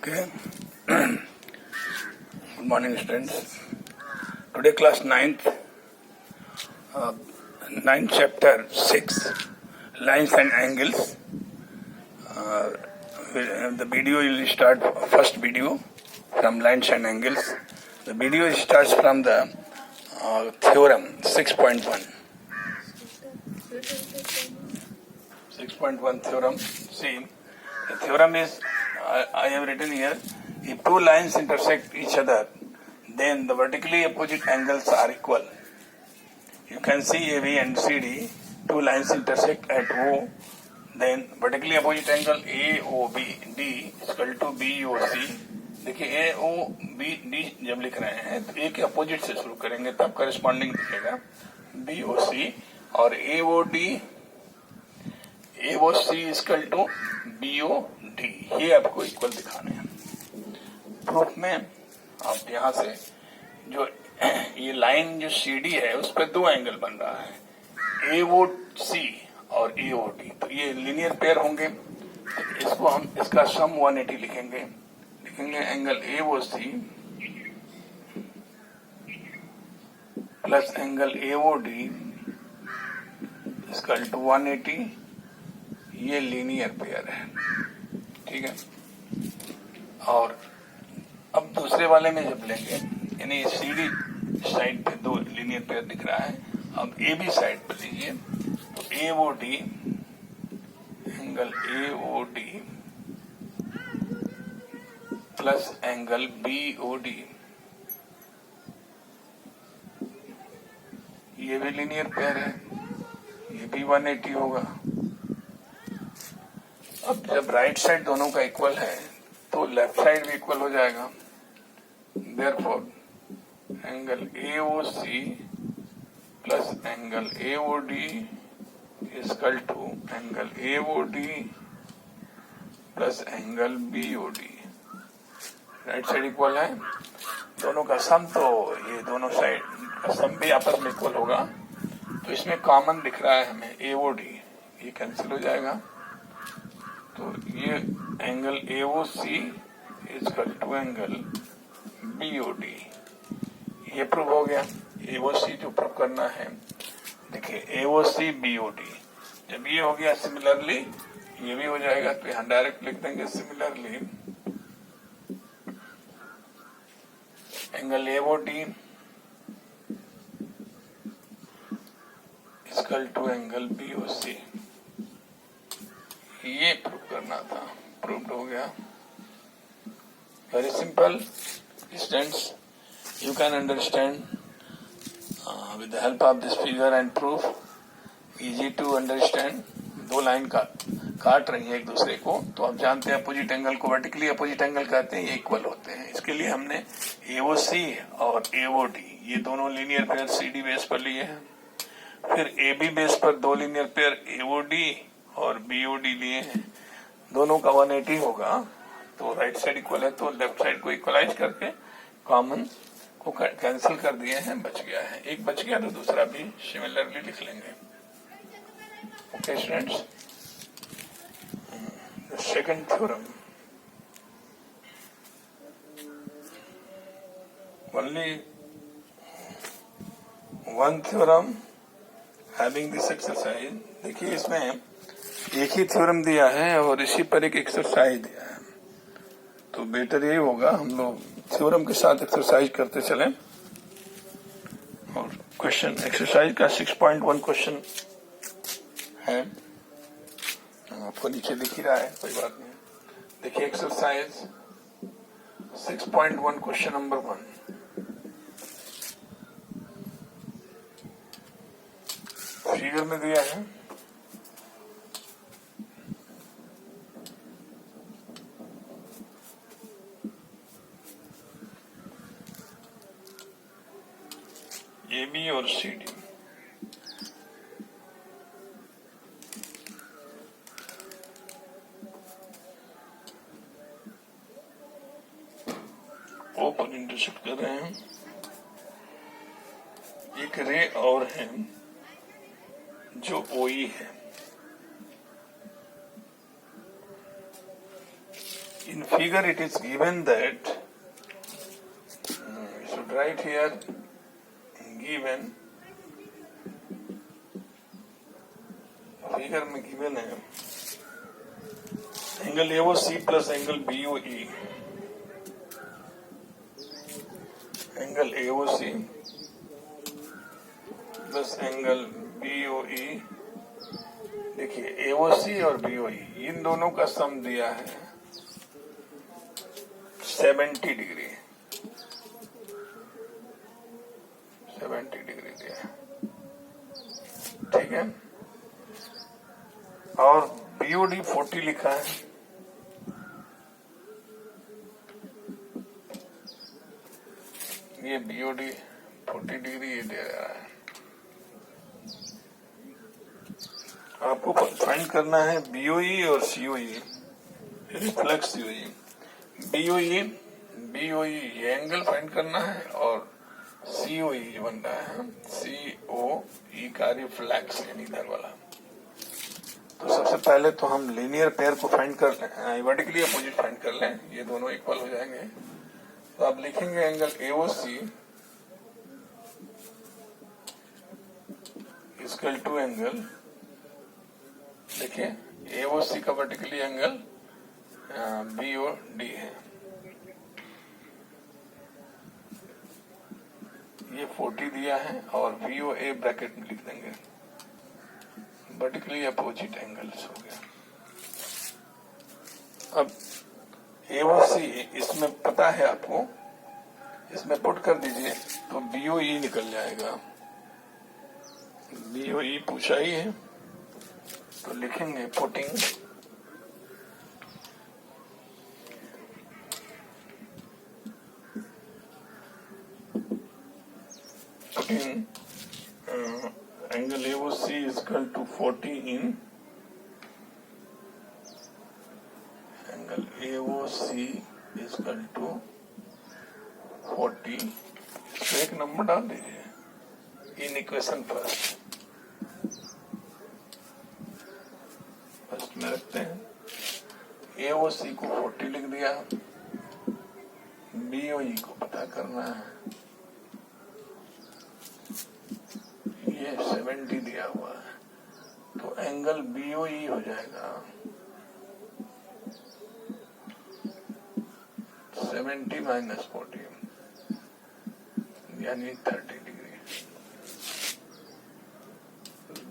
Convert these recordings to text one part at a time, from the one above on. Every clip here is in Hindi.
Okay. Good morning, students. Today, class 9th, 9th chapter 6, lines and angles. The video will start, first video from lines and angles. The video starts from the theorem 6.1. 6.1 theorem. See, the theorem is, I have written here, if two lines intersect each other, then the vertically opposite angles are equal. You can see AB and CD, two lines intersect at O, then vertically opposite angle AOBD is equal to BOC. देखिए AOBD जब लिख रहे हैं तो A के अपोजिट से शुरू करेंगे तब करस्पॉन्डिंग दिखेगा BOC, और AOC is equal to BOD, ये आपको इक्वल दिखाने हैं। प्रूफ में आप यहाँ से जो ये लाइन जो CD है उस पर दो एंगल बन रहा है, AOC और AOD, तो ये लीनियर पेयर होंगे। तो इसको हम इसका सम 180 लिखेंगे angle AOC plus angle AOD equal to 180, ये लीनियर पेयर है, ठीक है। और अब दूसरे वाले में जब लेंगे, यानी CD साइड पे दो लीनियर पेयर दिख रहा है, अब AB साइड पे लीजिए तो AOD angle AOD plus angle BOD, ये भी लीनियर पेयर है, ये भी 180 होगा। अब जब राइट साइड दोनों का इक्वल है तो लेफ्ट साइड भी इक्वल हो जाएगा। Therefore angle AOC plus angle AOD equal to angle AOD plus angle BOD। Right side equal है, दोनों का सम, तो ये दोनों साइड का सम भी आपस में इक्वल होगा। तो इसमें कॉमन दिख रहा है हमें AOD, ये कैंसिल हो जाएगा, तो ये angle AOC equal to angle BOD, ये प्रूव हो गया। AOC जो प्रूव करना है, देखिए AOC BOD, जब ये हो गया सिमिलरली ये भी हो जाएगा, तो यहाँ डायरेक्ट लिख देंगे similarly angle AOD equal to angle BOC, ये प्रूव करना था, प्रूव्ड हो गया। Very simple students, you can understand with the help of this figure and proof, easy to understand। दो लाइन काट रही है एक दूसरे को, तो आप जानते हैं अपोजिट एंगल को वर्टिकली अपोजिट एंगल कहते हैं, ये इक्वल होते हैं। इसके लिए हमने AOC और AOD ये दोनों लीनियर पेयर CD बेस पर लिए हैं, फिर AB बेस पर दो लीनियर पेयर AOD और BOD लिए हैं, दोनों का 180 होगा। तो राइट साइड इक्वल है, तो लेफ्ट साइड को इक्वलाइज करके कॉमन को कैंसिल कर दिए हैं, बच गया है, एक बच गया तो दूसरा भी सिमिलरली लिख लेंगे। Okay students, second theorem, only one theorem having this exercise. देखिए इसमें एक ही थ्योरम दिया है और इसी पर एक एक्सरसाइज दिया है, तो बेटर ये होगा हम लोग थ्योरम के साथ एक्सरसाइज करते चलें। और क्वेश्चन एक्सरसाइज का 6.1 क्वेश्चन है, आपको नीचे दिख ही रहा है, कोई बात नहीं। देखिए एक्सरसाइज 6.1 क्वेश्चन नंबर 1, फिगर में दिया है AB और CD, O पर इंटरसेक्ट कर रहे हैं। एक रे और है जो OE है, in figure it is given that we should write here given figure में गिवन है angle AOC plus angle BOE, angle AOC plus angle BOE। देखिए AOC और BOE इन दोनों का सम दिया है 70 डिग्री, 70 डिग्री दिया है, ठीक है। और BOD 40 लिखा है, ये BOD 40 डिग्री ये दे रहा है। आपको फाइंड करना है BOE और COE, रिफ्लेक्स COE। BOE ये एंगल फाइंड करना है और COE बन रहा है COE का रिफ्लेक्स यानी इधर वाला। तो सबसे पहले तो हम लीनियर पेयर को फाइंड कर लें, वर्टिकली अपोजिट फाइंड कर लें, ये दोनों इक्वल हो जाएंगे। तो आप लिखेंगे angle AOC equal to angle, देखिए AOC का वर्टिकली एंगल BOD है, ये 40 दिया है और VOA ब्रैकेट में लिख देंगे, वर्टिकली अपोजिट एंगल्स हो गया। अब AOC इसमें पता है आपको, इसमें पुट कर दीजिए तो BOE निकल जाएगा, BOE पूछा ही है तो लिखेंगे putting angle AOC is equal to 40 in angle AOC is equal to 40, इसको एक नंबर डाल दीजिए इन इक्वेशन फर्स्ट में रखते हैं। AOC को 40 लिख दिया, BOE को पता करना है, ये 70 दिया हुआ है, तो एंगल BOE हो जाएगा 70 माइनस 40 यानी 30 डिग्री।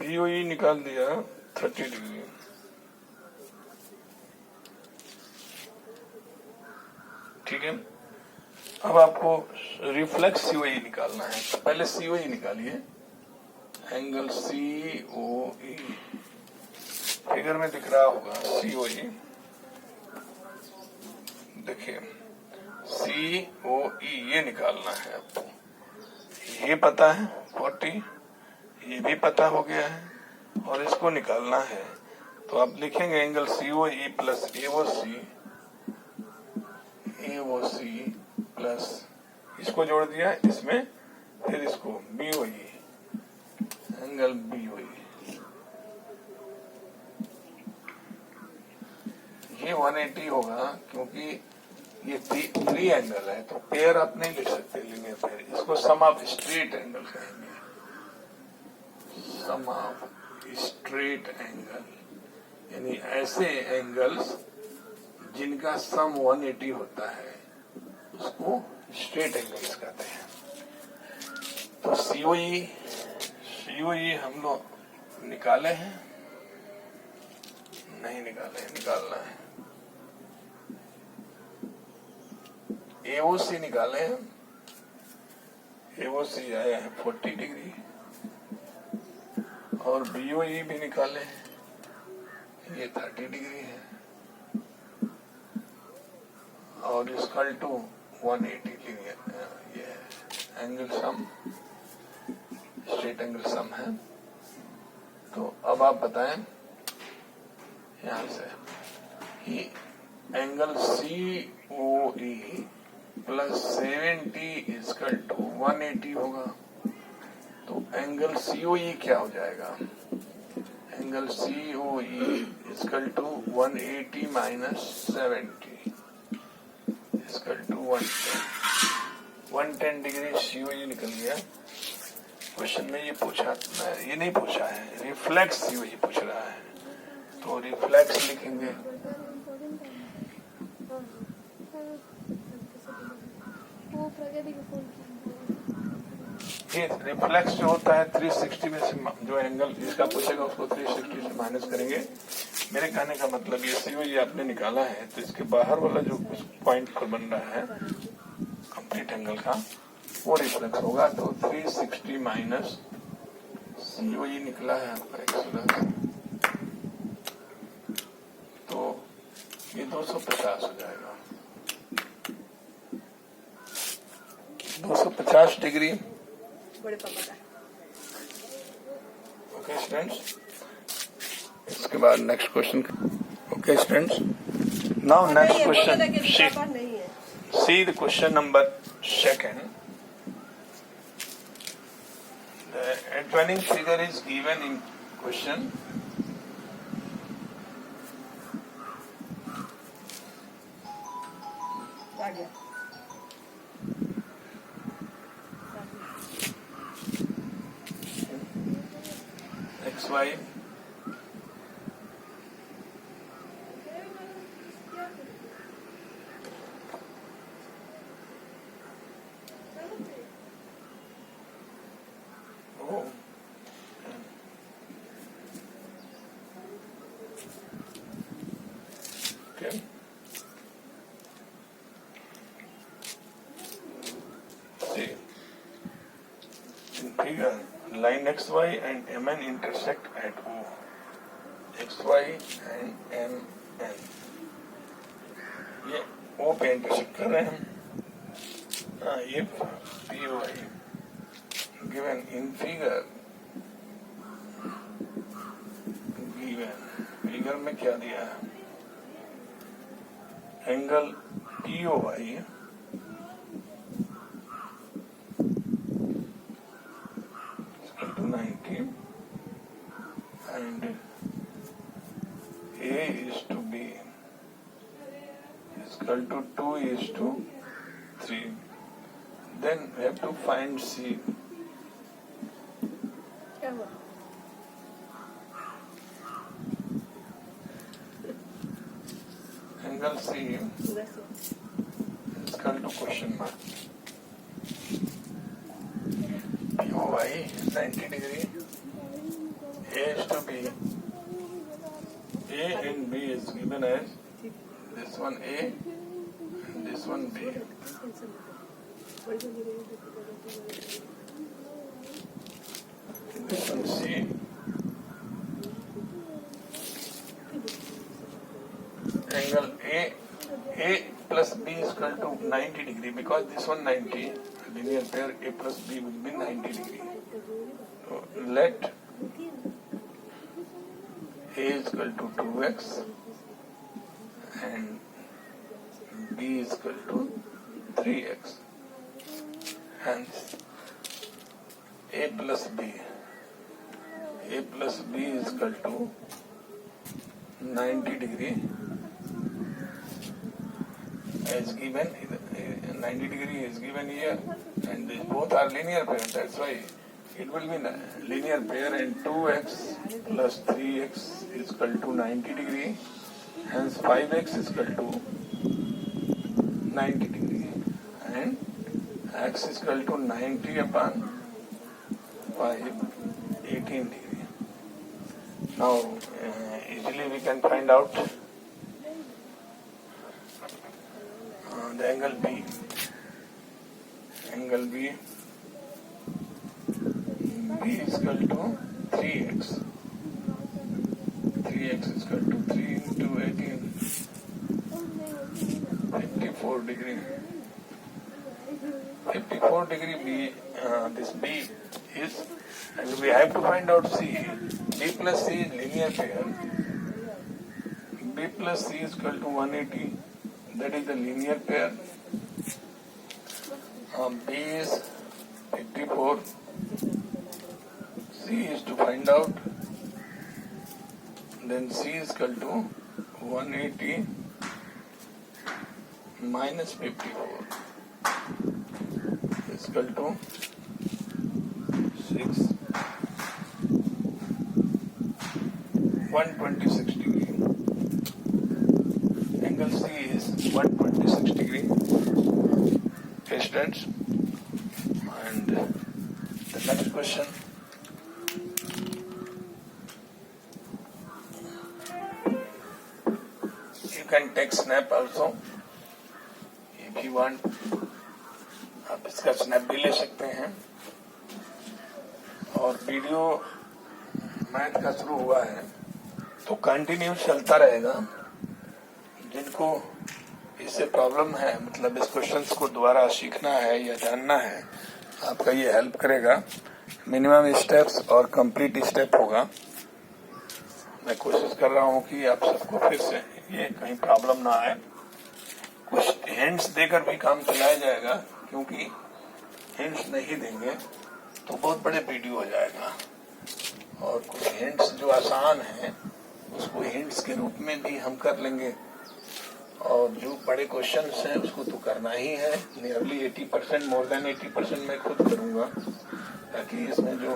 BOE निकाल दिया 30 डिग्री। ठीक है, अब आपको रिफ्लेक्स COE निकालना है, तो पहले COE निकालिए, एंगल COE फिगर में दिख रहा होगा COE, देखिए COE ये निकालना है आपको, ये पता है 40, ये भी पता हो गया है और इसको निकालना है। तो आप लिखेंगे angle COE plus AOC plus इसको जोड़ दिया इसमें, फिर इसको BOE एंगल BOE, ये 180 होगा क्योंकि ये 3 एंगल है, तो पेयर आप नहीं लिख सकते लीनियर पेयर, इसको सम ऑफ स्ट्रेट एंगल कहेंगे, सम ऑफ स्ट्रेट एंगल यानी ऐसे एंगल्स जिनका सम 180 होता है उसको स्ट्रेट एंगल्स कहते हैं। तो COE हम लोग निकाले हैं, नहीं निकाले, निकालना है। AOC निकाले हैं, AOC आया है 40 डिग्री और BOE भी निकाले हैं, ये 30 डिग्री है और इसकल टू 180 लीनियर, ये angle sum, straight angle sum है। तो अब आप बताएं यहां से कि angle COE plus 70 equal to 180 होगा, तो एंगल COE क्या हो जाएगा, angle COE equal to 180 minus 70, equal to 110 degree COE निकल गया। क्वेश्चन में ये पूछा, ये नहीं पूछा है, रिफ्लेक्स COE पूछ रहा है, तो रिफ्लेक्स लिखेंगे। ये रिफ्लेक्स जो होता है 360 में से जो एंगल जिसका पूछेगा उसको 360 से माइनस करेंगे। मेरे कहने का मतलब ये COE आपने निकाला है तो इसके बाहर वाला जो पॉइंट पर बन रहा है कंप्लीट एंगल का वो रिफ्लेक्स होगा। तो 360 माइनस COE निकला है आपका एक्स, तो ये 250 हो जाएगा। 250 डिग्री। ओके स्टूडेंट्स, इसके बाद next question. Okay students, now next question, see the question number 2. The adjoining figure is given in question. XY okay. See, in figure, line XY and MN intersect at O. XY and MN ये O पे इंटरसेक्ट कर रहे हैं। If POI given in figure, figure में क्या दिया है, angle POI equal to 90 and A is to B is equal to 2 is to 3. Then we have to find C. Angle C is equal to question mark. POI 90 degree. A is to B. A and B is given as this one A and this one B. This one C. Angle A plus B is equal to 90 degree because this one 90, linear pair A plus B will be 90 degree. So let A is equal to 2x and B is equal to 3x. Hence A plus B is equal to 90 degree as given. 90 degree is given here and these both are linear pair, that's why it will be linear pair, and 2x plus 3x is equal to 90 degree, hence 5x is equal to 90 degree and x is equal to 90 upon 5, 18 degree. Now easily we can find out the angle B. Angle B is equal to 3x. 3x is equal to 3 into 18, 54 degree. 54 degree B, this B is, and we have to find out C. B plus C is linear pair. B plus C is equal to 180. That is the linear pair. B is 54. C is to find out. Then C is equal to 180 minus 54 is equal to 6 126 degree. Angle C is 126 degree. Okay, students. And the next question. You can take snap also if you want. आप इसका स्नैप भी ले सकते हैं. और वीडियो मैथ का शुरू हुआ है तो कंटिन्यू चलता रहेगा. जिनको इससे प्रॉब्लम है, मतलब इस क्वेश्चंस को दोबारा सीखना है या जानना है, आपका ये हेल्प करेगा. मिनिमम स्टेप्स और कंप्लीट स्टेप होगा. मैं कोशिश कर रहा हूँ कि आप सबको फिर से ये कहीं प्रॉब्लम ना आए. कुछ हिंट्स देकर भी काम चलाया जाएगा, क्योंकि हिंट्स नहीं देंगे तो बहुत बड़े वीडियो हो जाएगा. और कुछ हिंट्स जो आसान हैं उसको हिंट्स के रूप में भी हम कर लेंगे. और जो बड़े क्वेश्चंस हैं उसको तो करना ही है. नियरली 80%, मोर देन 80% मैं खुद करूंगा, ताकि इसमें जो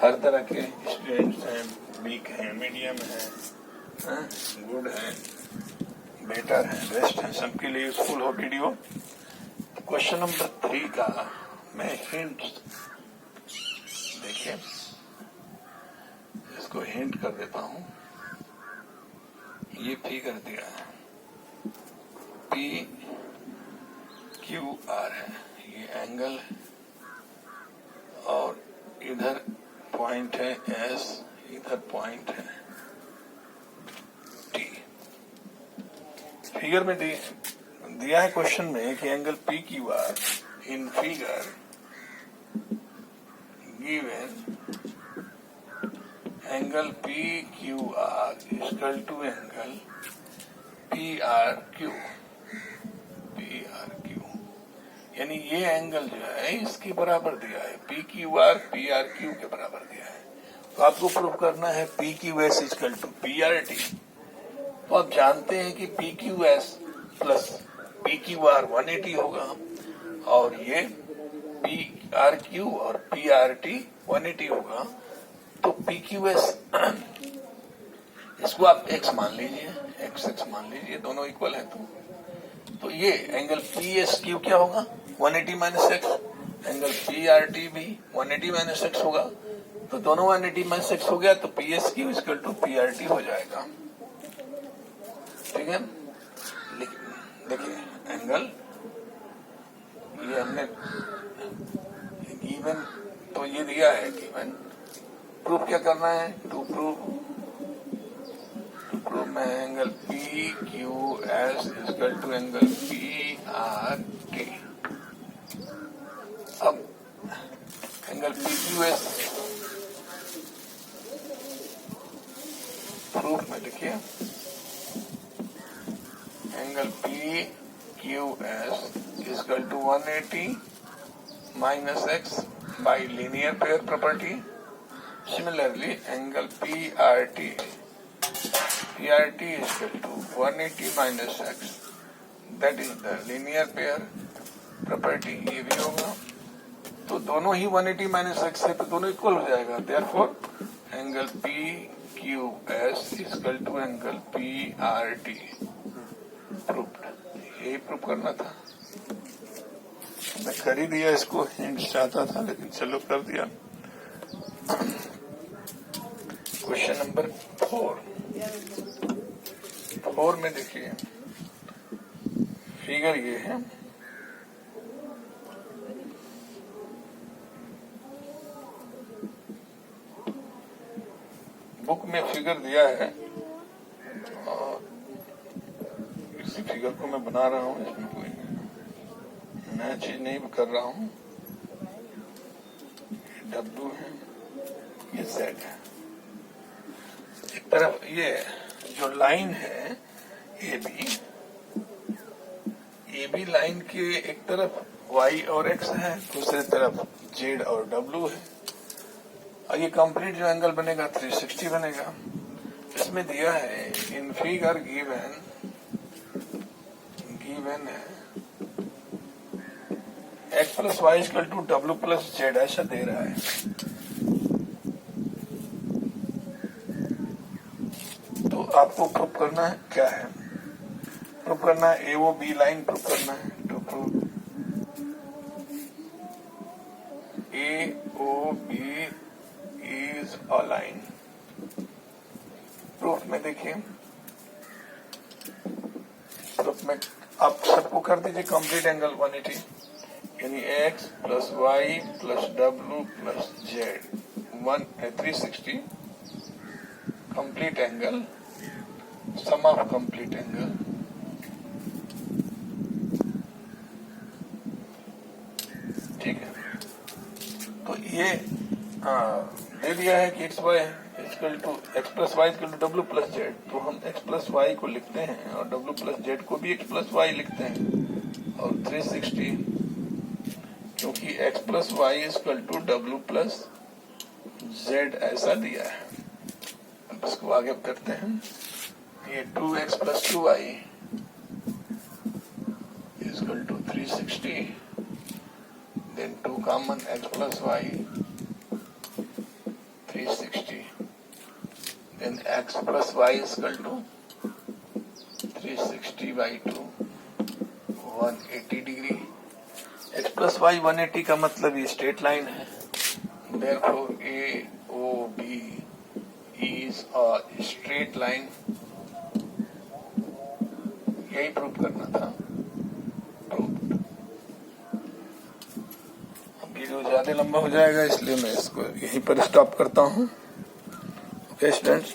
हर तरह के स्टूडेंट्स हैं, वीक हैं, मीडियम हैं, गुड हैं, बेटर हैं, बेस्ट हैं, सबके लिए यूजफुल हो वीडियो. क्वेश्चन नंबर 3 का मैं हिंट देखिए, इसको हिंट कर देता हूं. ये फिगर दिया है, PQR है, ये एंगल है, और इधर पॉइंट है S, इधर पॉइंट है T. फिगर में दिया है क्वेश्चन में कि angle PQR in figure given angle PQR equal to angle PRQ. यानी ये एंगल जो है इसके बराबर दिया है, PQR PRQ के बराबर दिया है. तो आपको प्रूव करना है PQS इक्वल टू PRT. तो आप जानते हैं कि PQS प्लस PQR 180 होगा, और ये PRQ और PRT 180 होगा. तो PQS इसको आप x मान लीजिए, x मान लीजिए, दोनों इक्वल है. तो ये एंगल PSQ क्या होगा, 180 माइनस एक्स. एंगल PRT भी 180 माइनस एक्स होगा. तो दोनों 180 माइनस एक्स हो गया, तो PSQ इक्वल टू PRT हो जाएगा. ठीक है. देखिए एंगल ये हमने गिवन, तो ये दिया है गिवन. प्रूफ क्या करना है, टू प्रूफ में angle PQS equal to angle PRT. अब एंगल PQS प्रूफ में देखिए, angle PQS equal to 180 minus x by linear pair property. Similarly angle PRT is equal to 180 minus x, that is the linear pair property. ये भी होगा. तो दोनों ही 180 minus x है, तो दोनों इक्वल हो जाएगा. Therefore angle PQS is equal to angle PRT. Proof, यही प्रूफ करना था. मैं कर ही दिया, इसको हिंट चाहता था लेकिन चलो कर दिया. क्वेश्चन नंबर 4 में देखिए फिगर ये है. बुक में फिगर दिया है और इसी फिगर को मैं बना रहा हूँ. इसमें कोई नया चीज नहीं कर रहा हूँ. W है, ये Z है. एक तरफ ये जो लाइन है AB लाइन के एक तरफ Y और X है, दूसरी तरफ Z और W है. और ये कंप्लीट जो एंगल बनेगा 360 बनेगा. इसमें दिया है इन फिगर गिवन गिवन है x plus y equal to डब्ल्यू प्लस जेड, ऐसा दे रहा है। तो आपको प्रूव करना है क्या है, प्रूव करना है A O B line prove करना है। To prove A O B is a line, proof में देखिए, प्रूफ में आप सबको कर दीजिए कंप्लीट एंगल 180, यानी x प्लस वाई प्लस डब्ल्यू plus z 360 complete angle, sum of complete angle, ठीक है। तो ये दे दिया है कि x plus y equal to डब्ल्यू प्लस जेड, तो हम एक्स प्लस वाई को लिखते हैं और डब्ल्यू प्लस जेड को भी एक्स प्लस वाई लिखते हैं, और 360 क्योंकि x plus y equal to डब्ल्यू प्लस जेड ऐसा दिया है। अब इसको आगे करते हैं, ये 2x plus 2y equal to 360, then 2 common x plus y 360, then x plus y is equal to 360 by 2 180 degree. x plus y 180 का मतलब ये स्ट्रेट लाइन है, therefore AOB is a straight line। यही प्रूव करना था, प्रूव्ड। अब वीडियो ज्यादा लंबा हो जाएगा इसलिए मैं इसको यहीं पर स्टॉप करता हूँ। Okay, students.